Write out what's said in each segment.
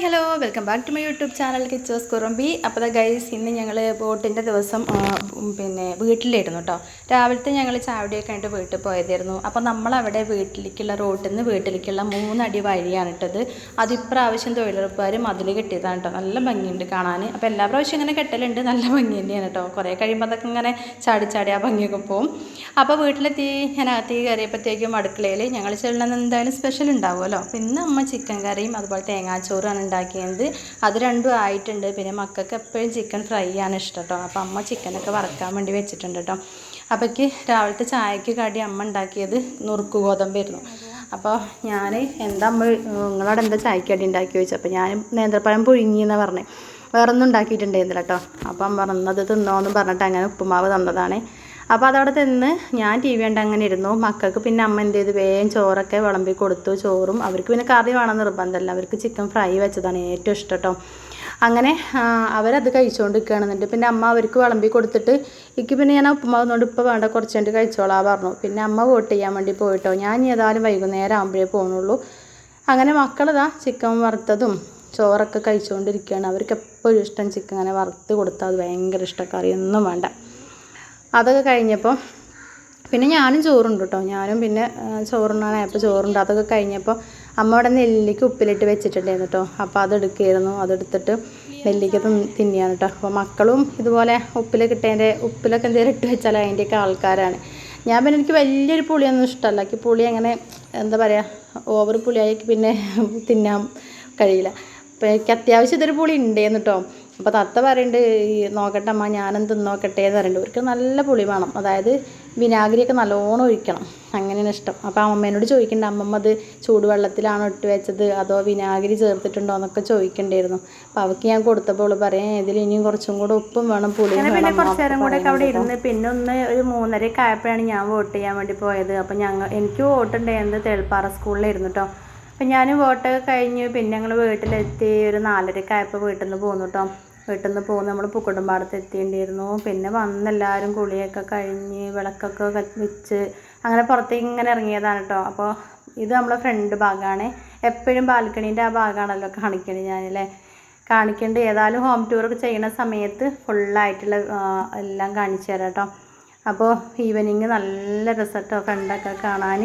Hello welcome back to my YouTube channel Kichos Kurumbi. അപ്പോൾ guys ഇന്ന് ഞങ്ങൾ ബോട്ടിൻ്റെ ദിവസം പിന്നെ വീട്ടിലായിരുന്നു കേട്ടോ. രാവിലത്തെ ഞങ്ങൾ ചാവടിയൊക്കെ ആയിട്ട് വീട്ടിൽ പോയതായിരുന്നു. അപ്പോൾ നമ്മളവിടെ വീട്ടിലേക്കുള്ള റോട്ടിൽ നിന്ന് വീട്ടിലേക്കുള്ള 3 അടി വഴിയാണ് ഇട്ടത്. അതിപ്രാവശ്യം തൊഴിലുറപ്പുകാരും അതിൽ കെട്ടിയതാണ് കേട്ടോ. നല്ല ഭംഗിയുണ്ട് കാണാൻ. അപ്പോൾ എല്ലാ പ്രാവശ്യം ഇങ്ങനെ കെട്ടലുണ്ട്, നല്ല ഭംഗി തന്നെയാണ് കേട്ടോ. കുറേ കഴിയുമ്പോൾ അതൊക്കെ ഇങ്ങനെ ചാടി ആ ഭംഗിയൊക്കെ പോകും. അപ്പോൾ വീട്ടിലെത്തി ഞാൻ അകത്തേക്ക് കയറിയപ്പോഴത്തേക്കും അടുക്കളയിൽ ഞങ്ങൾ ചെല്ലുന്നത് എന്തായാലും സ്പെഷ്യൽ ഉണ്ടാവുമല്ലോ. പിന്നെ അമ്മ ചിക്കൻ കറിയും അതുപോലെ തേങ്ങാച്ചോറാണ് ഉണ്ടാക്കിയത്. അത് രണ്ടും ആയിട്ടുണ്ട്. പിന്നെ മക്കൾക്ക് എപ്പോഴും ചിക്കൻ ഫ്രൈ ആണ് ഇഷ്ടം കേട്ടോ. അപ്പോൾ അമ്മ ചിക്കനൊക്കെ വറക്കാൻ വേണ്ടി വെച്ചിട്ടുണ്ട് കേട്ടോ. അപ്പോഴേക്ക് രാവിലത്തെ ചായക്ക് കടി അമ്മ ഉണ്ടാക്കിയത് നുറുക്ക് ഗോതമ്പായിരുന്നു. അപ്പോൾ ഞാൻ എന്താ അമ്മ നിങ്ങളോട് എന്താ ചായക്ക് കടി ഉണ്ടാക്കി ചോദിച്ചു. അപ്പോൾ ഞാൻ നേന്ത്രപ്പഴം പുഴുങ്ങിയെന്നാണ് പറഞ്ഞത്, വേറെ ഒന്നും ഉണ്ടാക്കിയിട്ടുണ്ടായിരുന്നില്ല കേട്ടോ. അപ്പം പറഞ്ഞത് തിന്നോന്ന് പറഞ്ഞിട്ട് അങ്ങനെ ഉപ്പുമാവ് തന്നതാണ്. അപ്പോൾ അതവിടെ തിന്ന് ഞാൻ ടി വി കണ്ട് അങ്ങനെ ഇരുന്നു. മക്കൾക്ക് പിന്നെ അമ്മ എന്ത് ചെയ്തു, വേഗം ചോറൊക്കെ വിളമ്പി കൊടുത്തു. ചോറും അവർക്ക് പിന്നെ കറി വേണം നിർബന്ധമല്ല, അവർക്ക് ചിക്കൻ ഫ്രൈ വെച്ചതാണ് ഏറ്റവും ഇഷ്ടം കേട്ടോ. അങ്ങനെ അവരത് കഴിച്ചുകൊണ്ടിരിക്കുകയാണെന്നുണ്ട്. പിന്നെ അമ്മ അവർക്ക് വിളമ്പി കൊടുത്തിട്ട് എനിക്ക് പിന്നെ ഞാൻ ഉപ്പുമാവ് കൊണ്ട് ഇപ്പോൾ വേണ്ട കുറച്ച് കഴിഞ്ഞിട്ട് കഴിച്ചോളാം പറഞ്ഞു. പിന്നെ അമ്മ വോട്ട് ചെയ്യാൻ വേണ്ടി പോയിട്ടോ. ഞാൻ ഏതായാലും വൈകുന്നേരം ആകുമ്പോഴേ പോകുന്നുള്ളൂ. അങ്ങനെ മക്കളിതാ ചിക്കൻ വറുത്തതും ചോറൊക്കെ കഴിച്ചുകൊണ്ടിരിക്കുകയാണ്. അവർക്ക് എപ്പോഴും ഇഷ്ടം ചിക്കൻ അങ്ങനെ വറുത്ത് കൊടുത്താൽ അത് ഭയങ്കര ഇഷ്ടം, കറിയൊന്നും വേണ്ട. അതൊക്കെ കഴിഞ്ഞപ്പോൾ പിന്നെ ഞാനും ചോറുണ്ട് കേട്ടോ. ഞാനും പിന്നെ ചോറുണ്ടായപ്പോൾ ചോറുണ്ട്. അതൊക്കെ കഴിഞ്ഞപ്പോൾ അമ്മ അവിടെ നെല്ലിക്ക ഉപ്പിലിട്ട് വെച്ചിട്ടുണ്ടായിരുന്നു കേട്ടോ. അപ്പോൾ അതെടുക്കുകയായിരുന്നു. അതെടുത്തിട്ട് നെല്ലിക്ക തിന്നിയാണ് കേട്ടോ. അപ്പോൾ മക്കളും ഇതുപോലെ ഉപ്പിലൊക്കെ എന്തെങ്കിലും ഇട്ട് വെച്ചാൽ അതിൻ്റെയൊക്കെ ആൾക്കാരാണ്. ഞാൻ പിന്നെ എനിക്ക് വലിയൊരു പുളിയൊന്നും ഇഷ്ടമല്ല. എനിക്ക് പുളി അങ്ങനെ എന്താ പറയുക, ഓവർ പുളിയായി പിന്നെ തിന്നാൻ കഴിയില്ല. അപ്പോൾ എനിക്ക് അത്യാവശ്യം ഇതൊരു പുളി ഉണ്ടേന്ന് കേട്ടോ. അപ്പോൾ തത്ത പറയുന്നുണ്ട് ഈ നോക്കട്ടെ അമ്മ ഞാനും തിന്നോക്കട്ടെ എന്ന് പറയുന്നുണ്ട്. അവർക്ക് നല്ല പുളി വേണം, അതായത് വിനാഗിരിയൊക്കെ നല്ലോണം ഒഴിക്കണം, അങ്ങനെയാണ് ഇഷ്ടം. അപ്പോൾ അമ്മേനോട് ചോദിക്കുന്നുണ്ട്, അമ്മമ്മ അത് ചൂടുവെള്ളത്തിലാണോ ഇട്ട് വെച്ചത് അതോ വിനാഗിരി ചേർത്തിട്ടുണ്ടോ എന്നൊക്കെ ചോദിക്കേണ്ടിയിരുന്നു. അപ്പോൾ അവൾക്ക് ഞാൻ കൊടുത്തപ്പോൾ അവൾ പറയാം ഇതിൽ ഇനിയും കുറച്ചും കൂടെ ഉപ്പും വേണം പുളിയും വേണം. പിന്നെ കുറച്ച് നേരം കൂടെ ഒക്കെ അവിടെ ഇരുന്ന് പിന്നെ ഒരു 3:30 ആയപ്പോഴാണ് ഞാൻ വോട്ട് ചെയ്യാൻ വേണ്ടി പോയത്. അപ്പോൾ എനിക്ക് വോട്ടുണ്ടായിരുന്നത് തേൾപ്പാറ സ്കൂളിലായിരുന്നു കേട്ടോ. അപ്പം ഞാൻ വോട്ടൊക്കെ കഴിഞ്ഞ് പിന്നെ ഞങ്ങൾ വീട്ടിലെത്തി ഒരു 4:30 ആയപ്പോൾ വീട്ടിൽ നിന്ന് പോന്നു കേട്ടോ. വീട്ടിൽ നിന്ന് പോകുന്ന നമ്മൾ പൂക്കോട്ടുംപാടത്ത് എത്തിയിട്ടുണ്ടായിരുന്നു. പിന്നെ വന്നെല്ലാവരും കുളിയൊക്കെ കഴിഞ്ഞ് വിളക്കൊക്കെ വെച്ച് അങ്ങനെ പുറത്തേക്ക് ഇങ്ങനെ ഇറങ്ങിയതാണ് കേട്ടോ. അപ്പോൾ ഇത് നമ്മളെ ഫ്രണ്ട് ഭാഗമാണ്. എപ്പോഴും ബാൽക്കണീൻ്റെ ആ ഭാഗമാണല്ലോ കാണിക്കേണ്ടത് ഞാനല്ലേ കാണിക്കേണ്ടത്. ഏതായാലും ഹോം ടൂറൊക്കെ ചെയ്യുന്ന സമയത്ത് ഫുള്ളായിട്ടുള്ള എല്ലാം കാണിച്ചു തരാം കേട്ടോ. അപ്പോൾ ഈവനിങ് നല്ല രസട്ടോ ഫ്രണ്ടൊക്കെ കാണാൻ.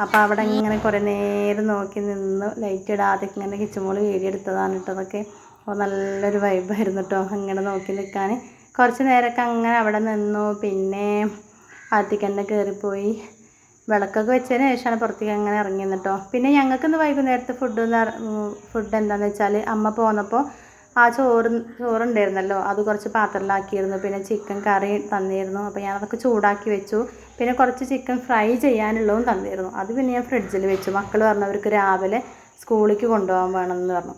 അപ്പോൾ അവിടെ ഇങ്ങനെ കുറേ നേരം നോക്കി നിന്ന് ലൈറ്റ് ഇടാതെ ഇങ്ങനെ കിച്ചുമോള് വീഡിയോ എടുത്തതാണ് കേട്ടോ. അതൊക്കെ അപ്പോൾ നല്ലൊരു വൈബായിരുന്നു കേട്ടോ അങ്ങനെ നോക്കി നിൽക്കാൻ. കുറച്ച് നേരമൊക്കെ അങ്ങനെ അവിടെ നിന്നു. പിന്നെ അകത്തേക്ക് തന്നെ കയറിപ്പോയി വിളക്കൊക്കെ വെച്ചതിന് ശേഷമാണ് പുറത്തേക്ക് അങ്ങനെ ഇറങ്ങി നിന്നിട്ടോ. പിന്നെ ഞങ്ങൾക്കിന്ന് വൈകുന്നേരത്തെ ഫുഡ് എന്താണെന്ന് വെച്ചാൽ അമ്മ പോന്നപ്പോൾ ആ ചോറുണ്ടായിരുന്നല്ലോ, അത് കുറച്ച് പാത്രത്തിലാക്കിയിരുന്നു. പിന്നെ ചിക്കൻ കറി തന്നിരുന്നു. അപ്പോൾ ഞാനതൊക്കെ ചൂടാക്കി വെച്ചു. പിന്നെ കുറച്ച് ചിക്കൻ ഫ്രൈ ചെയ്യാനുള്ളതും തന്നിരുന്നു. അത് പിന്നെ ഞാൻ ഫ്രിഡ്ജിൽ വെച്ചു. മക്കൾ പറഞ്ഞവർക്ക് രാവിലെ സ്കൂളിലേക്ക് കൊണ്ടുപോകാൻ വേണമെന്ന് പറഞ്ഞു.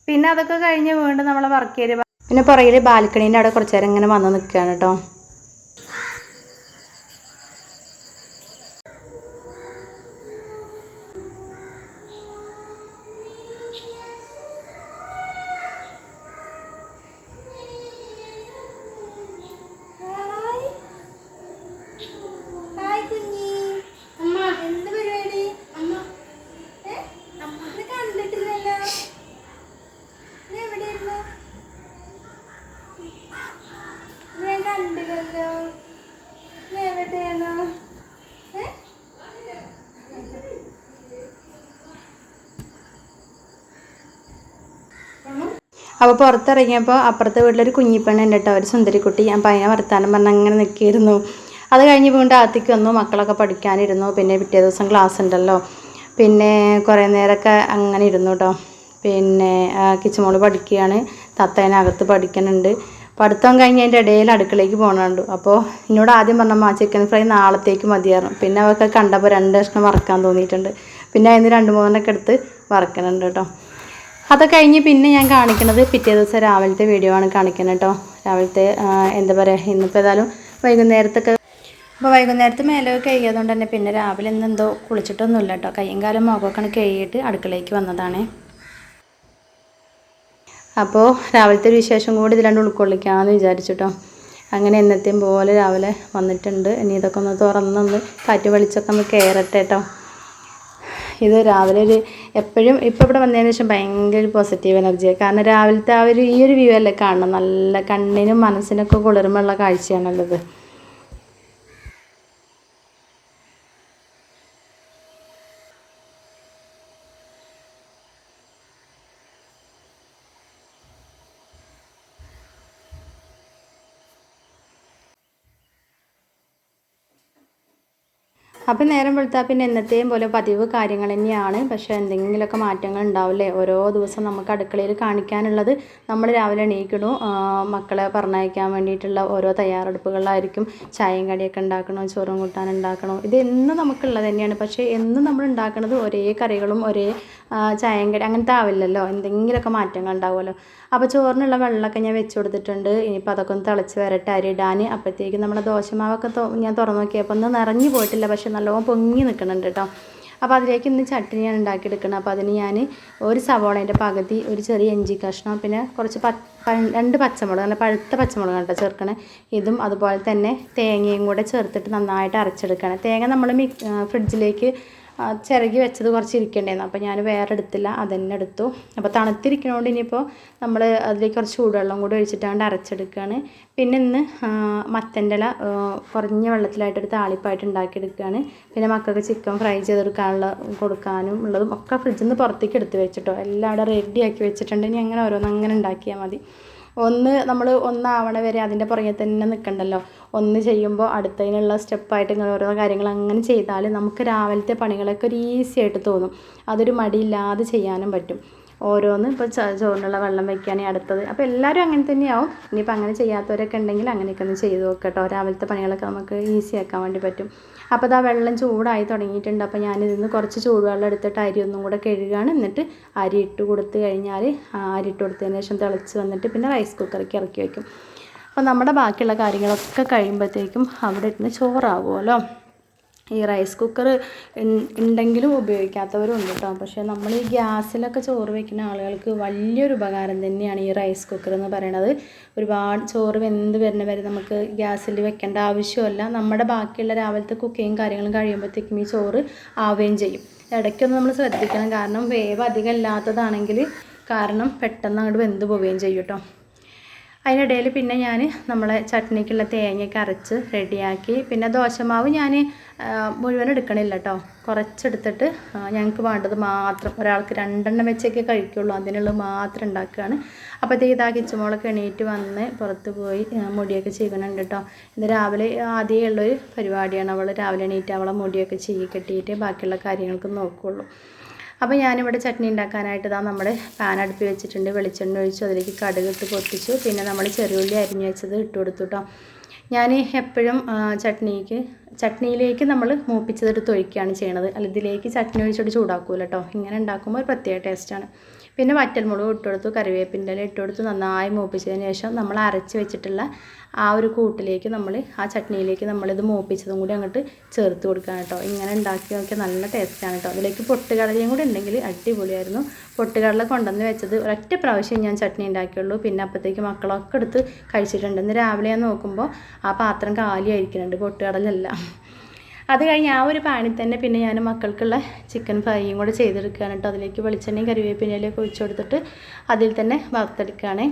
പിന്നെ അതൊക്കെ കഴിഞ്ഞ് വീണ്ടും നമ്മളെ വർക്ക് ഏരിയ പിന്നെ പുറകിൽ ബാൽക്കണീൻ്റെ അവിടെ കുറച്ച് നേരം ഇങ്ങനെ വന്ന് നിൽക്കുകയാണ് കേട്ടോ. അപ്പോൾ പുറത്തിറങ്ങിയപ്പോൾ അപ്പുറത്തെ വീട്ടിലൊരു കുഞ്ഞിപ്പെണ്ണുണ്ട് കേട്ടോ, ഒരു സുന്ദരിക്കുട്ടി. അപ്പോൾ അതിനെ വർത്താനം പറഞ്ഞ് അങ്ങനെ നിൽക്കിയിരുന്നു. അത് കഴിഞ്ഞ് വീണ്ടും അകത്തേക്ക് വന്നു. മക്കളൊക്കെ പഠിക്കാനിരുന്നു. പിന്നെ പിറ്റേ ദിവസം ക്ലാസ് ഉണ്ടല്ലോ. പിന്നെ കുറേ നേരമൊക്കെ അങ്ങനെ ഇരുന്നു കേട്ടോ. പിന്നെ കിച്ചുമോള് പഠിക്കുകയാണ്, തത്തേനകത്ത് പഠിക്കുന്നുണ്ട്. പഠിത്തം കഴിഞ്ഞ് അതിൻ്റെ ഇടയിൽ അടുക്കളയ്ക്ക് പോകണുണ്ട്. അപ്പോൾ എന്നോട് ആദ്യം പറഞ്ഞമ്മ ചിക്കൻ ഫ്രൈ നാളത്തേക്ക് മതിയായിരുന്നു. പിന്നെ അവർക്ക് കണ്ടപ്പോൾ 2 കഷ്ണം വറക്കാൻ തോന്നിയിട്ടുണ്ട്. പിന്നെ അതിന് 2-3 എടുത്ത് വറക്കുന്നുണ്ട് കേട്ടോ. അതൊക്കെ കഴിഞ്ഞ് പിന്നെ ഞാൻ കാണിക്കുന്നത് പിറ്റേ ദിവസം രാവിലത്തെ വീഡിയോ ആണ് കാണിക്കുന്നത് കേട്ടോ. രാവിലത്തെ എന്താ പറയുക, ഇന്നിപ്പോൾ ഏതായാലും വൈകുന്നേരത്തൊക്കെ അപ്പോൾ വൈകുന്നേരത്ത് മേലൊക്കെ കഴുകിയതുകൊണ്ട് തന്നെ പിന്നെ രാവിലെ ഇന്നെന്തോ കുളിച്ചിട്ടൊന്നുമില്ല കേട്ടോ. കയ്യും കാലും മുഖമൊക്കെ കഴുകിയിട്ട് അടുക്കളയ്ക്ക് വന്നതാണ്. അപ്പോൾ രാവിലത്തെ ഒരു വിശേഷം കൂടി ഇതിലാണ്ട് ഉൾക്കൊള്ളിക്കാമെന്ന് വിചാരിച്ചിട്ടോ. അങ്ങനെ എന്നത്തെയും പോലെ രാവിലെ വന്നിട്ടുണ്ട്. ഇനി ഇതൊക്കെ ഒന്ന് തുറന്നൊന്ന് കാറ്റ് വെളിച്ചൊക്കെ ഒന്ന് കയറട്ടെ കേട്ടോ. ഇത് രാവിലെ ഒരു എപ്പോഴും ഇപ്പോൾ ഇവിടെ വന്നതിന് ശേഷം ഭയങ്കര പോസിറ്റീവ് എനർജിയാണ്. കാരണം രാവിലത്തെ ആ ഒരു ഈ ഒരു വ്യൂ അല്ലേ കാണണം, നല്ല കണ്ണിനും മനസ്സിനൊക്കെ കുളിർമയുള്ള കാഴ്ചയാണുള്ളത്. അപ്പം നേരം വെളുത്താൽ പിന്നെ എന്നത്തെയും പോലെ പതിവ് കാര്യങ്ങൾ തന്നെയാണ്. പക്ഷേ എന്തെങ്കിലുമൊക്കെ മാറ്റങ്ങൾ ഉണ്ടാവില്ലേ. ഓരോ ദിവസം നമുക്ക് അടുക്കളയിൽ കാണിക്കാനുള്ളത് നമ്മൾ രാവിലെ എണീക്കണു, മക്കളെ പറഞ്ഞയക്കാൻ വേണ്ടിയിട്ടുള്ള ഓരോ തയ്യാറെടുപ്പുകളിലായിരിക്കും. ചായയും കടിയൊക്കെ ഉണ്ടാക്കണോ, ചോറും കൂട്ടാൻ ഉണ്ടാക്കണോ, ഇത് എന്നും നമുക്കുള്ളത് തന്നെയാണ്. പക്ഷേ എന്നും നമ്മൾ ഉണ്ടാക്കുന്നത് ഒരേ കറികളും ഒരേ ചായയും കടി അങ്ങനത്തെ ആവില്ലല്ലോ, എന്തെങ്കിലുമൊക്കെ മാറ്റങ്ങൾ ഉണ്ടാവുമല്ലോ. അപ്പോൾ ചോറിനുള്ള വെള്ളമൊക്കെ ഞാൻ വെച്ച് കൊടുത്തിട്ടുണ്ട്. ഇനിയിപ്പോൾ അതൊക്കെ ഒന്ന് തിളച്ച് വരട്ടെ, അരി ഇടാൻ. അപ്പോഴത്തേക്കും നമ്മുടെ ദോശമാവൊക്കെ ഞാൻ തുറന്ന് നോക്കിയപ്പോൾ ഒന്ന് നിറഞ്ഞു പോയിട്ടില്ല, പക്ഷേ നല്ലോണം പൊങ്ങി നിൽക്കുന്നുണ്ട് കേട്ടോ. അപ്പോൾ അതിലേക്ക് ഇന്ന് ചട്നി ഞാൻ ഉണ്ടാക്കിയെടുക്കണം. അപ്പോൾ അതിന് ഞാൻ ഒരു സവോളേൻ്റെ പകുതി, ഒരു ചെറിയ ഇഞ്ചി കഷ്ണം, പിന്നെ കുറച്ച് 2 പച്ചമുളക്, നല്ല പഴുത്ത പച്ചമുളക് കേട്ടോ ചേർക്കണേ. ഇതും അതുപോലെ തന്നെ തേങ്ങയും കൂടെ ചേർത്തിട്ട് നന്നായിട്ട് അരച്ചെടുക്കണം. തേങ്ങ നമ്മൾ ഫ്രിഡ്ജിലേക്ക് ചിരകി വെച്ചത് കുറച്ച് ഇരിക്കേണ്ടായിരുന്നു, അപ്പോൾ ഞാൻ വേറെ എടുത്തില്ല, അതന്നെ എടുത്തു. അപ്പോൾ തണുത്തിരിക്കണോണ്ട് ഇനിയിപ്പോൾ നമ്മൾ അതിലേക്ക് കുറച്ച് ചൂടുവെള്ളം കൂടി ഒഴിച്ചിട്ടാണ്ട് അരച്ചെടുക്കുകയാണ്. പിന്നെ ഇന്ന് മത്തൻ്റെ ഇല കുറഞ്ഞ വെള്ളത്തിലായിട്ടൊരു താളിപ്പായിട്ട് ഉണ്ടാക്കിയെടുക്കുകയാണ്. പിന്നെ മക്കൾക്ക് ചിക്കൻ ഫ്രൈ ചെയ്തെടുക്കാനുള്ള കൊടുക്കാനും ഉള്ളതും ഒക്കെ ഫ്രിഡ്ജിൽ നിന്ന് പുറത്തേക്ക് എടുത്ത് വെച്ചിട്ടോ, എല്ലാം അവിടെ റെഡിയാക്കി വെച്ചിട്ടുണ്ട്. ഇനി അങ്ങനെ ഓരോന്ന് അങ്ങനെ ഉണ്ടാക്കിയാൽ മതി. നമ്മൾ ഒന്നാവണ വരെ അതിൻ്റെ പുറകെ തന്നെ നിൽക്കണ്ടല്ലോ. ഒന്ന് ചെയ്യുമ്പോൾ അടുത്തതിനുള്ള സ്റ്റെപ്പായിട്ട് ഇങ്ങനെ ഓരോ കാര്യങ്ങൾ അങ്ങനെ ചെയ്താൽ നമുക്ക് രാവിലത്തെ പണികളൊക്കെ ഒരു ഈസി ആയിട്ട് തോന്നും. അതൊരു മടിയില്ലാതെ ചെയ്യാനും പറ്റും. ഓരോന്ന് ഇപ്പോൾ ചോറിനുള്ള വെള്ളം വയ്ക്കുകയാണെങ്കിൽ അടുത്തത്. അപ്പോൾ എല്ലാവരും അങ്ങനെ തന്നെയാവും. ഇനിയിപ്പോൾ അങ്ങനെ ചെയ്യാത്തവരൊക്കെ ഉണ്ടെങ്കിൽ അങ്ങനെയൊക്കെ ഒന്ന് ചെയ്ത് നോക്കട്ടോ. രാവിലത്തെ പണികളൊക്കെ നമുക്ക് ഈസി ആക്കാൻ വേണ്ടി പറ്റും. അപ്പോൾ ഇതാ വെള്ളം ചൂടായി തുടങ്ങിയിട്ടുണ്ട്. അപ്പോൾ ഞാനിതിൽ നിന്ന് കുറച്ച് ചൂടുവെള്ളം എടുത്തിട്ട് അരി ഒന്നും കൂടെ കഴുകുകയാണ്. എന്നിട്ട് അരി ഇട്ട് കൊടുത്ത് കഴിഞ്ഞാൽ അരി ഇട്ട് കൊടുത്തതിന് ശേഷം തിളച്ച് വന്നിട്ട് പിന്നെ റൈസ് കുക്കറിലേക്ക് ഇറക്കി വയ്ക്കും. അപ്പോൾ നമ്മുടെ ബാക്കിയുള്ള കാര്യങ്ങളൊക്കെ കഴിയുമ്പോഴത്തേക്കും അവിടെ ഇരുന്ന് ചോറാവുമല്ലോ. ഈ റൈസ് കുക്കർ ഉണ്ടെങ്കിലും ഉപയോഗിക്കാത്തവരും ഉണ്ട് കേട്ടോ. പക്ഷേ നമ്മൾ ഈ ഗ്യാസിലൊക്കെ ചോറ് വയ്ക്കുന്ന ആളുകൾക്ക് വലിയൊരു ഉപകാരം തന്നെയാണ് ഈ റൈസ് കുക്കർ എന്ന് പറയുന്നത്. ഒരുപാട് ചോറ് വെന്ത് വരുന്ന വരെ നമുക്ക് ഗ്യാസിൽ വെക്കേണ്ട ആവശ്യമല്ല. നമ്മുടെ ബാക്കിയുള്ള രാവിലത്തെ കുക്കിങ്ങും കാര്യങ്ങളും കഴിയുമ്പോഴത്തേക്കും ഈ ചോറ് ആവുകയും ചെയ്യും. ഇടയ്ക്കൊന്ന് നമ്മൾ ശ്രദ്ധിക്കണം, കാരണം വേവ് അധികം ഇല്ലാത്തതാണെങ്കിൽ കാരണം പെട്ടെന്ന് അങ്ങോട്ട് വെന്ത് പോവുകയും ചെയ്യും കേട്ടോ. അതിനിടയിൽ പിന്നെ ഞാൻ നമ്മളെ ചട്നിക്കുള്ള തേങ്ങയൊക്കെ അരച്ച് റെഡിയാക്കി. പിന്നെ ദോശമാവ് ഞാൻ മുഴുവൻ എടുക്കണില്ല കേട്ടോ, കുറച്ചെടുത്തിട്ട് ഞങ്ങൾക്ക് വേണ്ടത് മാത്രം, ഒരാൾക്ക് 2 എണ്ണം വെച്ചൊക്കെ കഴിക്കുള്ളൂ, അതിനുള്ളത് മാത്രം ഉണ്ടാക്കുകയാണ്. അപ്പോഴത്തേക്ക് ഇതാ കിച്ചുമോളൊക്കെ എണീറ്റ് വന്ന് പുറത്ത് പോയി മുടിയൊക്കെ ചെയ്യണുണ്ട് കേട്ടോ. ഇത് രാവിലെ ആദ്യമേ ഉള്ളൊരു പരിപാടിയാണ്. അവൾ രാവിലെ എണീറ്റ് അവളെ മുടിയൊക്കെ ചെയ്യി കെട്ടിയിട്ട് ബാക്കിയുള്ള കാര്യങ്ങൾക്ക് നോക്കുകയുള്ളൂ. അപ്പോൾ ഞാനിവിടെ ചട്നി ഉണ്ടാക്കാനായിട്ട് ഇതാ നമ്മുടെ പാൻ അടുപ്പി വെച്ചിട്ടുണ്ട്. വെളിച്ചെണ്ണ ഒഴിച്ചു, അതിലേക്ക് കടുക് ഇട്ട് പൊട്ടിച്ചു. പിന്നെ നമ്മൾ ചെറിയുള്ളി അരിഞ്ഞ് വെച്ചത് ഇട്ട് കൊടുത്തു കേട്ടോ. ഞാൻ എപ്പോഴും ചട്നിയിലേക്ക് നമ്മൾ മൂപ്പിച്ചതെടുത്ത് ഒഴിക്കുകയാണ് ചെയ്യണത്. അല്ല, ഇതിലേക്ക് ചട്നി ഒഴിച്ചിട്ട് ചൂടാക്കൂല കേട്ടോ. ഇങ്ങനെ ഉണ്ടാക്കുമ്പോൾ ഒരു പ്രത്യേക ടേസ്റ്റാണ്. പിന്നെ വറ്റൽമുളക് ഇട്ട് കൊടുത്തു, കറിവേപ്പിൻ്റെ ഇല ഇട്ട് കൊടുത്ത് നന്നായി മൂപ്പിച്ചതിന് ശേഷം നമ്മൾ അരച്ച് വെച്ചിട്ടുള്ള ആ ഒരു കൂട്ടിലേക്ക് ആ ചട്നിയിലേക്ക് നമ്മളിത് മൂപ്പിച്ചതും കൂടി അങ്ങോട്ട് ചേർത്ത് കൊടുക്കുകയാണ് കേട്ടോ. ഇങ്ങനെ ഉണ്ടാക്കി നോക്കിയാൽ നല്ല ടേസ്റ്റാണ് കേട്ടോ. അതിലേക്ക് പൊട്ടുകടലയും കൂടി ഉണ്ടെങ്കിൽ അടിപൊളിയായിരുന്നു. പൊട്ടുകടല കൊണ്ടുവന്ന് വെച്ചത് ഒരൊറ്റ പ്രാവശ്യം ഞാൻ ചട്നി ഉണ്ടാക്കിയുള്ളൂ. പിന്നെ അപ്പോഴത്തേക്ക് മക്കളൊക്കെ എടുത്ത് കഴിച്ചിട്ടുണ്ട്. ഇന്ന് രാവിലെ ഞാൻ നോക്കുമ്പോൾ ആ പാത്രം കാലിയായിരിക്കുന്നുണ്ട്, പൊട്ടുകടലല്ല. അത് കഴിഞ്ഞ് ആ ഒരു പാനിൽ തന്നെ പിന്നെ ഞാൻ മക്കൾക്കുള്ള ചിക്കൻ ഫ്രൈയും കൂടെ ചെയ്തെടുക്കുകയാണ് കേട്ടോ. അതിലേക്ക് വെളിച്ചെണ്ണയും കറിവേപ്പിലയൊക്കെ ഒഴിച്ചു കൊടുത്തിട്ട് അതിൽ തന്നെ വറുത്തെടുക്കുകയാണ്.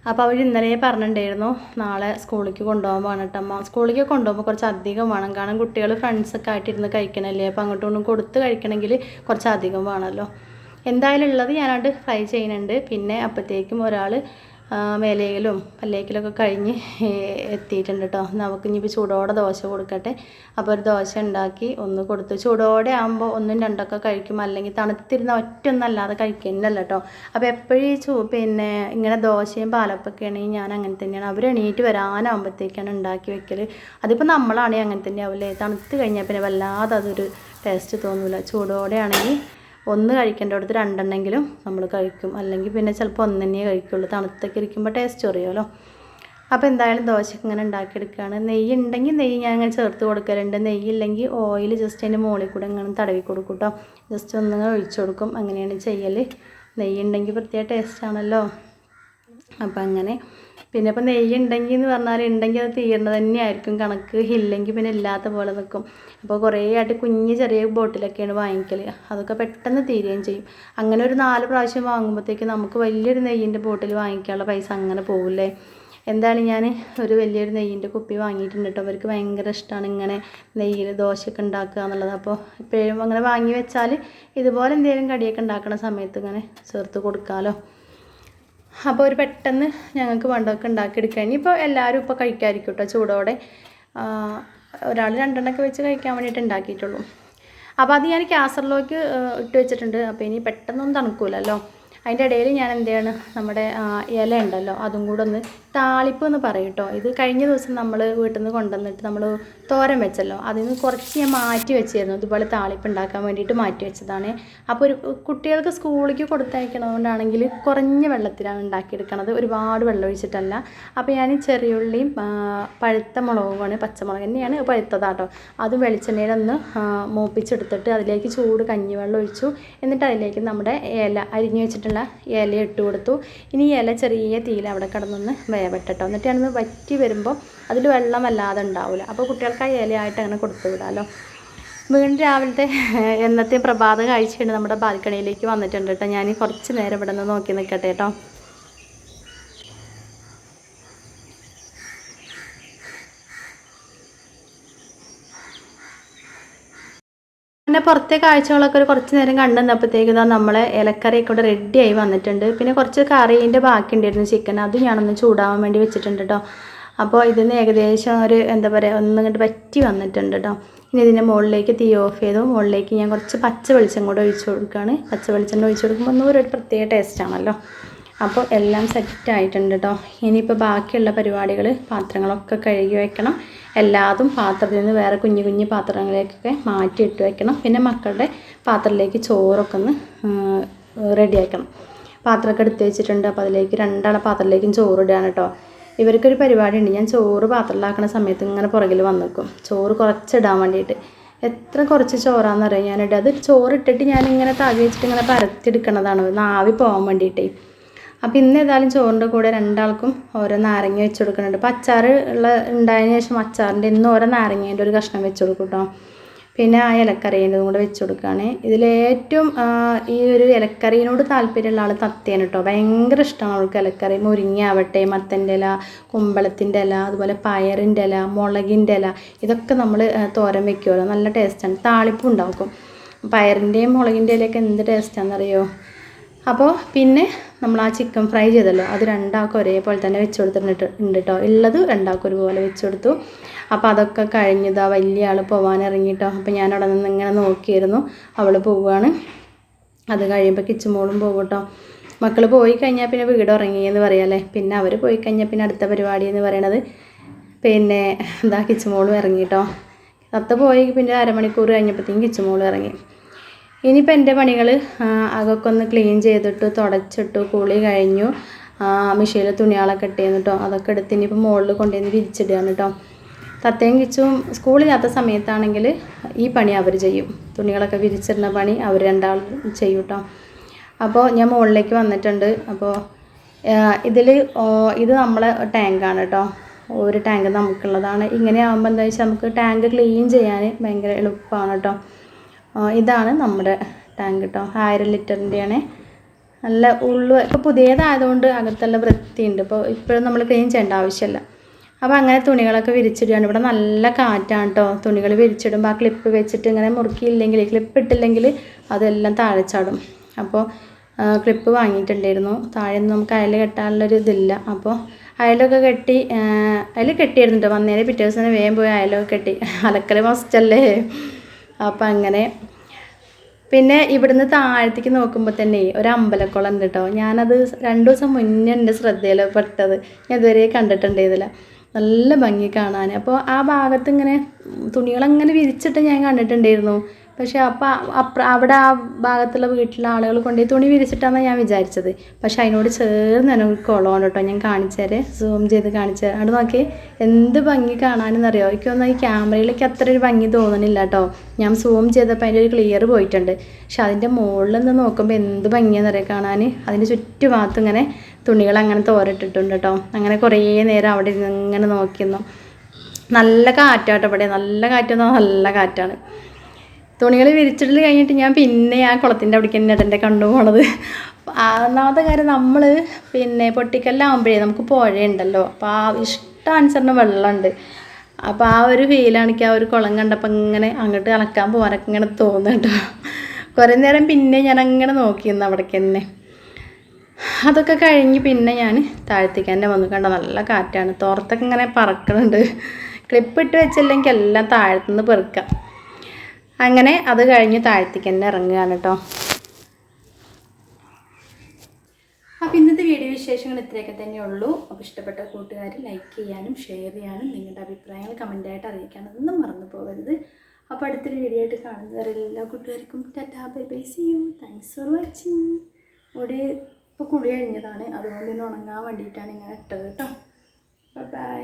അപ്പോൾ അവർ ഇന്നലെ പറഞ്ഞിട്ടുണ്ടായിരുന്നു നാളെ സ്കൂളിലേക്ക് കൊണ്ടുപോകാൻ വേണ്ടിയിട്ടമ്മ. സ്കൂളിലേക്ക് കൊണ്ടുപോകുമ്പോൾ കുറച്ച് അധികം വേണം, കാരണം കുട്ടികൾ ഫ്രണ്ട്സൊക്കെ ആയിട്ടിരുന്ന് കഴിക്കണമല്ലേ. അപ്പോൾ അങ്ങോട്ടും ഇങ്ങോട്ടും കൊടുത്ത് കഴിക്കണമെങ്കിൽ കുറച്ച് അധികം വേണമല്ലോ. എന്തായാലും ഉള്ളത് ഞാനത് ഫ്രൈ ചെയ്യുന്നുണ്ട്. പിന്നെ അപ്പോഴത്തേക്കും ഒരാൾ മേലേക്കലും പല്ലേക്കലൊക്കെ കഴിഞ്ഞ് എത്തിയിട്ടുണ്ട് കേട്ടോ. നമുക്ക് ഇനിയിപ്പോൾ ചൂടോടെ ദോശ കൊടുക്കട്ടെ. അപ്പോൾ ഒരു ദോശ ഉണ്ടാക്കി ഒന്ന് കൊടുത്തു. ചൂടോടെ ആകുമ്പോൾ 1ഉം 2ഒക്കെ കഴിക്കും, അല്ലെങ്കിൽ തണുത്തിരുന്ന ഒറ്റൊന്നല്ലാതെ കഴിക്കുന്നില്ല കേട്ടോ. അപ്പോൾ എപ്പോഴും പിന്നെ ഇങ്ങനെ ദോശയും പാലപ്പൊക്കെ ആണെങ്കിൽ ഞാൻ അങ്ങനെ തന്നെയാണ്. അവർ എണീറ്റ് വരാനാകുമ്പോഴത്തേക്കാണ് ഉണ്ടാക്കി വെക്കൽ. അതിപ്പോൾ നമ്മളാണെങ്കിൽ അങ്ങനെ തന്നെ ആവില്ലേ. തണുത്ത് കഴിഞ്ഞാൽ പിന്നെ വല്ലാതെ അതൊരു ടേസ്റ്റ് തോന്നില്ല. ചൂടോടെ ആണെങ്കിൽ ഒന്ന് കഴിക്കേണ്ടടുത്ത് 2 എണ്ണമെങ്കിലും നമ്മൾ കഴിക്കും, അല്ലെങ്കിൽ പിന്നെ ചിലപ്പോൾ 1 തന്നെ കഴിക്കുള്ളൂ. തണുത്തൊക്കെ ഇരിക്കുമ്പോൾ ടേസ്റ്റ് കുറയുമല്ലോ. അപ്പോൾ എന്തായാലും ദോശക്ക് ഇങ്ങനെ ഉണ്ടാക്കിയെടുക്കുകയാണ്. നെയ്യ് ഉണ്ടെങ്കിൽ നെയ്യ് ഞാൻ അങ്ങനെ ചേർത്ത് കൊടുക്കലുണ്ട്. നെയ്യില്ലെങ്കിൽ ഓയിൽ ജസ്റ്റ് അതിൻ്റെ മുകളിൽ കൂടെ ഇങ്ങനെ തടവി കൊടുക്കും കേട്ടോ. ജസ്റ്റ് ഒന്നിങ്ങനെ ഒഴിച്ചു കൊടുക്കും, അങ്ങനെയാണ് ചെയ്യൽ. നെയ്യ് ഉണ്ടെങ്കിൽ പ്രത്യേക ടേസ്റ്റാണല്ലോ. അപ്പം അങ്ങനെ പിന്നെ ഇപ്പോൾ നെയ്യ് ഉണ്ടെങ്കിൽ എന്ന് പറഞ്ഞാൽ ഉണ്ടെങ്കിൽ അത് തീർന്നത് തന്നെയായിരിക്കും കണക്ക്, ഇല്ലെങ്കിൽ പിന്നെ ഇല്ലാത്ത പോലെ നിൽക്കും. അപ്പോൾ കുറേ ആയിട്ട് കുഞ്ഞ് ചെറിയ ബോട്ടിലൊക്കെയാണ് വാങ്ങിക്കൽ, അതൊക്കെ പെട്ടെന്ന് തീരുകയും ചെയ്യും. അങ്ങനെ ഒരു 4 പ്രാവശ്യം വാങ്ങുമ്പോഴത്തേക്ക് നമുക്ക് വലിയൊരു നെയ്യിൻ്റെ ബോട്ടിൽ വാങ്ങിക്കാനുള്ള പൈസ അങ്ങനെ പോകില്ലേ. എന്താണ് ഞാൻ ഒരു വലിയൊരു നെയ്യിൻ്റെ കുപ്പി വാങ്ങിയിട്ടുണ്ട് കേട്ടോ. അവർക്ക് ഭയങ്കര ഇഷ്ടമാണ് ഇങ്ങനെ നെയ്യിൽ ദോശയൊക്കെ ഉണ്ടാക്കുക എന്നുള്ളത്. അപ്പോൾ എപ്പോഴും അങ്ങനെ വാങ്ങി വെച്ചാൽ ഇതുപോലെ എന്തെങ്കിലും കടിയൊക്കെ ഉണ്ടാക്കുന്ന സമയത്ത് ഇങ്ങനെ ചേർത്ത് കൊടുക്കാമല്ലോ. അപ്പോൾ ഒരു പെട്ടെന്ന് ഞങ്ങൾക്ക് വേണ്ടതൊക്കെ ഉണ്ടാക്കിയെടുക്കുക. ഇനിയിപ്പോൾ എല്ലാവരും ഇപ്പോൾ കഴിക്കാതിരിക്കും കേട്ടോ ചൂടോടെ. ഒരാൾ 2 എണ്ണമൊക്കെ വെച്ച് കഴിക്കാൻ വേണ്ടിയിട്ട് ഉണ്ടാക്കിയിട്ടുള്ളൂ. അപ്പോൾ അത് ഞാൻ കാസറിലേക്ക് ഇട്ട് വെച്ചിട്ടുണ്ട്. അപ്പോൾ ഇനി പെട്ടെന്നൊന്നും തണുക്കൂലല്ലോ. അതിൻ്റെ ഇടയിൽ ഞാൻ എന്ത് ചെയ്യണം, നമ്മുടെ ഇല ഉണ്ടല്ലോ അതും കൂടെ ഒന്ന് താളിപ്പ് എന്ന് പറയും കേട്ടോ. ഇത് കഴിഞ്ഞ ദിവസം നമ്മൾ വീട്ടിൽ നിന്ന് കൊണ്ടുവന്നിട്ട് നമ്മൾ തോരൻ വെച്ചല്ലോ, അതിൽ നിന്ന് കുറച്ച് ഞാൻ മാറ്റി വെച്ചിരുന്നു. ഇതുപോലെ താളിപ്പ് ഉണ്ടാക്കാൻ വേണ്ടിയിട്ട് മാറ്റി വെച്ചതാണ്. അപ്പോൾ ഒരു കുട്ടികൾക്ക് സ്കൂളിലേക്ക് കൊടുത്തയക്കണതുകൊണ്ടാണെങ്കിൽ കുറഞ്ഞ വെള്ളത്തിലാണ് ഉണ്ടാക്കിയെടുക്കണത്, ഒരുപാട് വെള്ളം ഒഴിച്ചിട്ടല്ല. അപ്പോൾ ഞാൻ ചെറിയുള്ളിയും പഴുത്ത മുളകുമാണ്, പച്ചമുളക് തന്നെയാണ് പഴുത്തതാട്ടോ, അത് വെളിച്ചെണ്ണയിലൊന്ന് മൂപ്പിച്ചെടുത്തിട്ട് അതിലേക്ക് ചൂട് കഞ്ഞിവെള്ളം ഒഴിച്ചു. എന്നിട്ട് അതിലേക്ക് നമ്മുടെ ഇല അരിഞ്ഞു വെച്ചിട്ടുള്ള ഇല ഇട്ട് കൊടുത്തു. ഇനി ഇല ചെറിയ തീയിൽ അവിടെ കിടന്നൊന്ന് വേവട്ടോ. എന്നിട്ട് ഞാനൊന്ന് വറ്റി വരുമ്പോൾ അതിൽ വെള്ളം വല്ലാതെ ഉണ്ടാവില്ല. അപ്പോൾ കുട്ടികൾക്ക് ആ ഇലയായിട്ട് അങ്ങനെ കൊടുത്തു വിടാമല്ലോ. വീണ്ടും രാവിലത്തെ എന്നത്തെ പ്രഭാത കാഴ്ചയുണ്ട് നമ്മുടെ ബാൽക്കണിയിലേക്ക് വന്നിട്ടുണ്ട് കേട്ടോ. ഞാൻ കുറച്ച് നേരം ഇവിടെ നിന്ന് നോക്കി നിൽക്കട്ടെ കേട്ടോ. പിന്നെ പുറത്തെ കാഴ്ചകളൊക്കെ ഒരു കുറച്ച് നേരം കണ്ടു നിന്നപ്പോഴത്തേക്ക് നമ്മളെ ഇലക്കറിയൊക്കെ ഇവിടെ റെഡിയായി വന്നിട്ടുണ്ട്. പിന്നെ കുറച്ച് കറീൻ്റെ ബാക്കി ഉണ്ടായിരുന്നു ചിക്കൻ, അത് ഞാനൊന്ന് ചൂടാവാൻ വേണ്ടി വെച്ചിട്ടുണ്ട് കേട്ടോ. അപ്പോൾ ഇതിന് ഏകദേശം ഒരു എന്താ പറയുക ഒന്നിങ്ങോട്ട് വറ്റി വന്നിട്ടുണ്ട് കേട്ടോ. ഇനി ഇതിൻ്റെ മുകളിലേക്ക് തീ ഓഫ് ചെയ്തു. മുകളിലേക്ക് ഞാൻ കുറച്ച് പച്ച വെളിച്ചം കൂടെ ഒഴിച്ച് കൊടുക്കുകയാണ്. പച്ച വെളിച്ചെണ്ണ ഒഴിച്ച് കൊടുക്കുമ്പോൾ ഒന്നും ഒരു പ്രത്യേക ടേസ്റ്റാണല്ലോ. അപ്പോൾ എല്ലാം സെറ്റായിട്ടുണ്ട് കേട്ടോ. ഇനിയിപ്പോൾ ബാക്കിയുള്ള പരിപാടികൾ പാത്രങ്ങളൊക്കെ കഴുകി വയ്ക്കണം. എല്ലാതും പാത്രത്തിൽ നിന്ന് വേറെ കുഞ്ഞു കുഞ്ഞു പാത്രങ്ങളിലേക്കൊക്കെ മാറ്റിയിട്ട് വയ്ക്കണം. പിന്നെ മക്കളുടെ പാത്രത്തിലേക്ക് ചോറൊക്കെ ഒന്ന് റെഡിയാക്കണം. പാത്രമൊക്കെ എടുത്ത് വെച്ചിട്ടുണ്ട്. അപ്പോൾ അതിലേക്ക് 2 ആളെ പാത്രത്തിലേക്കും ചോറിടുകയാണ് കേട്ടോ. ഇവർക്കൊരു പരിപാടി ഉണ്ട്, ഞാൻ ചോറ് പാത്രത്തിലാക്കുന്ന സമയത്ത് ഇങ്ങനെ പുറകിൽ വന്ന് നിൽക്കും ചോറ് കുറച്ചിടാൻ വേണ്ടിയിട്ട്. എത്ര കുറച്ച് ചോറാണെന്നറിയാം ഞാനിട്ട്, അത് ചോറിട്ടിട്ട് ഞാനിങ്ങനെ താഴെ വെച്ചിട്ട് ഇങ്ങനെ പരത്തിയെടുക്കണതാണ് നാവി പോകാൻ വേണ്ടിയിട്ടേ. അപ്പോൾ ഇന്ന് ഏതായാലും ചോറിൻ്റെ കൂടെ 2 ആൾക്കും ഓരോ നാരങ്ങ വെച്ച് കൊടുക്കുന്നുണ്ട്. അപ്പോൾ അച്ചാർ ഉണ്ടായതിനു ശേഷം അച്ചാറിൻ്റെ ഇന്ന് ഓരോ നാരങ്ങേൻ്റെ ഒരു കഷ്ണം വെച്ച് കൊടുക്കും കേട്ടോ. പിന്നെ ആ ഇലക്കറീൻ്റെ കൂടെ വെച്ച് കൊടുക്കുകയാണ്. ഇതിലേറ്റവും ഈ ഒരു ഇലക്കറീനോട് താല്പര്യമുള്ള ആൾ തത്തേന് കേട്ടോ. ഭയങ്കര ഇഷ്ടമാണ് അവൾക്ക് ഇലക്കറി. മുരിങ്ങ ആവട്ടെ, മത്തൻ്റെ ഇല, കുമ്പളത്തിൻ്റെ ഇല, അതുപോലെ പയറിൻ്റെ ഇല, മുളകിൻ്റെ ഇല, ഇതൊക്കെ നമ്മൾ തോരൻ വെക്കുമല്ലോ, നല്ല ടേസ്റ്റാണ്. താളിപ്പും ഉണ്ടാക്കും. പയറിൻ്റെയും മുളകിൻ്റെ ഇലയൊക്കെ എന്ത് ടേസ്റ്റാണെന്നറിയോ. അപ്പോൾ പിന്നെ നമ്മൾ ആ ചിക്കൻ ഫ്രൈ ചെയ്തല്ലോ, അത് 2 ആൾക്കും ഒരേപോലെ തന്നെ വെച്ച് കൊടുത്തിട്ടുണ്ട് കേട്ടോ. ഉള്ളത് 2 ആൾക്കും ഒരുപോലെ വെച്ച് കൊടുത്തു. അപ്പോൾ അതൊക്കെ കഴിഞ്ഞതാ വലിയ ആൾ പോകാൻ ഇറങ്ങിയിട്ടോ. അപ്പോൾ ഞാൻ അവിടെ നിന്ന് ഇങ്ങനെ നോക്കിയിരുന്നു, അവൾ പോവുകയാണ്. അത് കഴിയുമ്പോൾ കിച്ചുമോളും പോകും കേട്ടോ. മക്കൾ പോയി കഴിഞ്ഞാൽ പിന്നെ വീട് ഉറങ്ങിയെന്ന് പറയാമല്ലേ. പിന്നെ അവർ പോയി കഴിഞ്ഞാൽ പിന്നെ അടുത്ത പരിപാടി എന്ന് പറയണത് പിന്നെ എന്താ കിച്ചുമോളും ഇറങ്ങി കേട്ടോ. തത്ത പോയി പിന്നെ അരമണിക്കൂർ കഴിഞ്ഞപ്പോഴത്തേക്കും കിച്ചുമോളും ഇറങ്ങി. ഇനിയിപ്പോൾ എൻ്റെ പണികൾ അതൊക്കെ ഒന്ന് ക്ലീൻ ചെയ്തിട്ട് തുടച്ചിട്ടു, കുളി കഴിഞ്ഞു. മിഷീനിൽ തുണികളൊക്കെ ഇട്ടിരുന്നു കേട്ടോ. അതൊക്കെ എടുത്ത് ഇനിയിപ്പോൾ മുകളിൽ കൊണ്ടുവന്ന് വിരിച്ചിടുകയാണ് കേട്ടോ. തത്തയും കിച്ചും സ്കൂളില്ലാത്ത സമയത്താണെങ്കിൽ ഈ പണി അവർ ചെയ്യും, തുണികളൊക്കെ വിരിച്ചിടുന്ന പണി അവർ 2 ആൾ ചെയ്യും കേട്ടോ. അപ്പോൾ ഞാൻ മുകളിലേക്ക് വന്നിട്ടുണ്ട്. അപ്പോൾ ഇത് നമ്മളെ ടാങ്കാണ് കേട്ടോ. ഒരു ടാങ്ക് നമുക്കുള്ളതാണ്. ഇങ്ങനെ ആകുമ്പോൾ എന്താ വെച്ചാൽ നമുക്ക് ടാങ്ക് ക്ലീൻ ചെയ്യാൻ ഭയങ്കര എളുപ്പമാണ് കേട്ടോ. ഇതാണ് നമ്മുടെ ടാങ്ക് കേട്ടോ. 1000 ലിറ്ററിൻ്റെയാണ്. നല്ല ഇപ്പോൾ പുതിയതായതുകൊണ്ട് അകത്തെല്ലാം വൃത്തിയുണ്ട്. ഇപ്പോൾ ഇപ്പോഴും നമ്മൾ ക്ലീൻ ചെയ്യേണ്ട ആവശ്യമില്ല. അപ്പോൾ അങ്ങനെ തുണികളൊക്കെ വിരിച്ചിടുകയാണ്. ഇവിടെ നല്ല കാറ്റാണ് കേട്ടോ. തുണികൾ വിരിച്ചിടുമ്പോൾ ആ ക്ലിപ്പ് വെച്ചിട്ട് ഇങ്ങനെ മുറുക്കിയില്ലെങ്കിൽ, ക്ലിപ്പ് ഇട്ടില്ലെങ്കിൽ അതെല്ലാം താഴെ ചാടും. അപ്പോൾ ക്ലിപ്പ് വാങ്ങിയിട്ടുണ്ടായിരുന്നു. താഴെ നമുക്ക് അയൽ കെട്ടാനുള്ളൊരു ഇതില്ല. അപ്പോൾ അയലൊക്കെ കെട്ടി അതിൽ കെട്ടിയിരുന്നുണ്ട്. വന്നേരെ പിറ്റേ ദിവസം തന്നെ വേഗം പോയി അയലൊക്കെ കെട്ടി. അലക്കൽ മസ്റ്റല്ലേ. അപ്പോൾ അങ്ങനെ പിന്നെ ഇവിടുന്ന് താഴത്തേക്ക് നോക്കുമ്പോൾ തന്നെ ഒരു അമ്പലക്കുളം ഉണ്ട് കേട്ടോ. ഞാനത് 2 ദിവസം മുന്നേ എൻ്റെ ശ്രദ്ധയിൽ പെട്ടത്, ഞാൻ ഇതുവരെ കണ്ടിട്ടുണ്ടായിരുന്നില്ല. നല്ല ഭംഗി കാണാൻ. അപ്പോൾ ആ ഭാഗത്ത് ഇങ്ങനെ തുണികളങ്ങനെ വിരിച്ചിട്ട് ഞാൻ കണ്ടിട്ടുണ്ടായിരുന്നു. പക്ഷേ അപ്പോൾ അവിടെ ആ ഭാഗത്തുള്ള വീട്ടിലെ ആളുകൾ കൊണ്ടുപോയി തുണി വിരിച്ചിട്ടാണെന്ന് ഞാൻ വിചാരിച്ചത്. പക്ഷേ അതിനോട് ചേർന്ന് തന്നെ ഒരു കുളമാണ് കേട്ടോ. ഞാൻ കാണിച്ചു തരാം, സൂം ചെയ്ത് കാണിച്ചു തരാം. അവിടെ നോക്കി എന്ത് ഭംഗി കാണാനെന്നറിയോ. എനിക്കൊന്നും ഈ ക്യാമറയിലേക്ക് അത്ര ഒരു ഭംഗി തോന്നണില്ല കേട്ടോ. ഞാൻ സൂം ചെയ്തപ്പോൾ അതിൻ്റെ ഒരു ക്ലിയർ പോയിട്ടുണ്ട്. പക്ഷെ അതിൻ്റെ മുകളിൽ നിന്ന് നോക്കുമ്പോൾ എന്ത് ഭംഗിയാണെന്നറിയാം കാണാൻ. അതിൻ്റെ ചുറ്റുഭാഗത്തും ഇങ്ങനെ തുണികൾ അങ്ങനെ തോരട്ടിട്ടുണ്ട് കേട്ടോ. അങ്ങനെ കുറേ നേരം അവിടെ ഇരുന്ന് ഇങ്ങനെ നോക്കിയിരുന്നു. നല്ല കാറ്റാട്ടോ ഇവിടെ, നല്ല കാറ്റെന്ന് പറഞ്ഞാൽ നല്ല കാറ്റാണ്. തുണികൾ വിരിച്ചിട്ട് കഴിഞ്ഞിട്ട് ഞാൻ പിന്നെ ആ കുളത്തിൻ്റെ അവിടേക്ക് തന്നെ എൻ്റെ കണ്ടു പോണത്. ഒന്നാമത്തെ കാര്യം നമ്മൾ പിന്നെ പൊട്ടിക്കല്ലാകുമ്പോഴേ നമുക്ക് പുഴയുണ്ടല്ലോ, അപ്പോൾ ആ ഇഷ്ടാനുസരണം വെള്ളമുണ്ട്. അപ്പോൾ ആ ഒരു ഫീലാണെങ്കിൽ ആ ഒരു കുളം കണ്ടപ്പോൾ ഇങ്ങനെ അങ്ങോട്ട് അലക്കാൻ പോകാനൊക്കെ ഇങ്ങനെ തോന്നുന്നുണ്ടോ. കുറേ നേരം പിന്നെ ഞാൻ അങ്ങനെ നോക്കിയിരുന്നു അവിടേക്ക് തന്നെ. അതൊക്കെ കഴിഞ്ഞ് പിന്നെ ഞാൻ താഴത്തേക്ക് തന്നെ വന്നു. കണ്ടോ നല്ല കാറ്റാണ്, തോർത്തൊക്കെ ഇങ്ങനെ പറക്കണുണ്ട്. ക്ലിപ്പിട്ട് വെച്ചില്ലെങ്കിൽ എല്ലാം താഴത്തുനിന്ന് പെറുക്കാം. അങ്ങനെ അത് കഴിഞ്ഞ് താഴത്തേക്ക് തന്നെ ഇറങ്ങുകയാണ് കേട്ടോ. അപ്പോൾ ഇന്നത്തെ വീഡിയോ വിശേഷങ്ങൾ ഇത്രയൊക്കെ തന്നെ ഉള്ളൂ. അപ്പോൾ ഇഷ്ടപ്പെട്ട കൂട്ടുകാർ ലൈക്ക് ചെയ്യാനും ഷെയർ ചെയ്യാനും നിങ്ങളുടെ അഭിപ്രായങ്ങൾ കമൻറ്റായിട്ട് അറിയിക്കാനൊന്നും മറന്നു പോകരുത്. അപ്പോൾ അടുത്തൊരു വീഡിയോ ആയിട്ട് കാണുന്നവരെ എല്ലാ കൂട്ടുകാർക്കും tata bye bye, see you, thanks for watching. ഇവിടെ ഇപ്പോൾ കുളി കഴിഞ്ഞതാണ്, അതുകൊണ്ട് ഇന്ന് ഉണങ്ങാൻ വേണ്ടിയിട്ടാണ് ഇങ്ങനെ ഇട്ടത് കേട്ടോ. Bye bye.